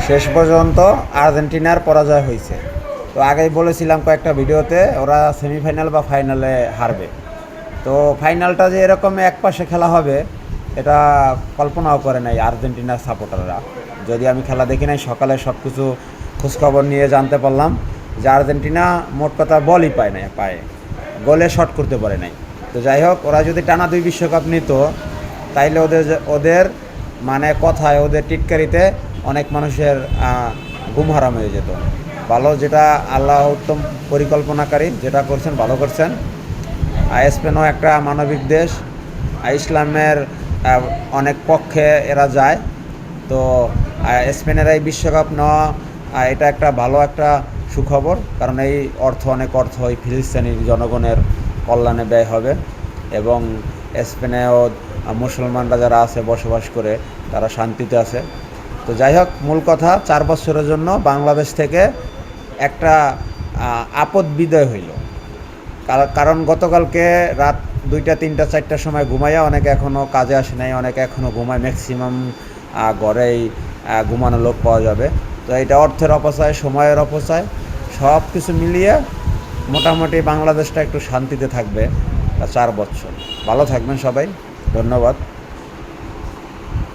শেষ পর্যন্ত আর্জেন্টিনার পরাজয় হয়েছে। তো আগেই বলেছিলাম কয়েকটা ভিডিওতে ওরা সেমিফাইনাল বা ফাইনালে হারবে। তো ফাইনালটা যে এরকম একপাশে খেলা হবে এটা কল্পনাও করে নাই আর্জেন্টিনার সাপোর্টাররা। যদি আমি খেলা দেখি নাই, সকালে সব কিছু খোঁজখবর নিয়ে জানতে পারলাম যে আর্জেন্টিনা মোট কথা বলই পায় না, পায়ে গোলে শট করতে পারে নাই। তো যাই হোক, ওরা যদি টানা 2 বিশ্বকাপ নিত তাইলে ওদের মানে কথায়, ওদের টিটকারিতে অনেক মানুষের ঘুম হারাম হয়ে যেত। ভালো, যেটা আল্লাহ উত্তম পরিকল্পনাকারী, যেটা করছেন ভালো করছেন। স্পেনও একটা মানবিক দেশ, ইসলামের অনেক পক্ষে এরা যায়। তো স্পেনের এই বিশ্বকাপ নেওয়া এটা একটা ভালো একটা সুখবর, কারণ এই অনেক অর্থ এই ফিলিস্তিনির জনগণের কল্যাণে ব্যয় হবে। এবং স্পেনেও মুসলমানরা যারা আছে বসবাস করে তারা শান্তিতে আছে। তো যাই হোক, মূল কথা 4 বছরের জন্য বাংলাদেশ থেকে একটা আপদ বিদায় হইল। কারণ গতকালকে রাত 2টা 3টা 4টার সময় ঘুমাইয়া অনেকে এখনও কাজে আসে নাই, অনেকে এখনও ঘুমায়। ম্যাক্সিমাম ঘরেই ঘুমানো লোক পাওয়া যাবে। তো এটা অর্থের অপচয়, সময়ের অপচয়, সব কিছু মিলিয়ে মোটামুটি বাংলাদেশটা একটু শান্তিতে থাকবে 4 বছর। ভালো থাকবেন সবাই, ধন্যবাদ।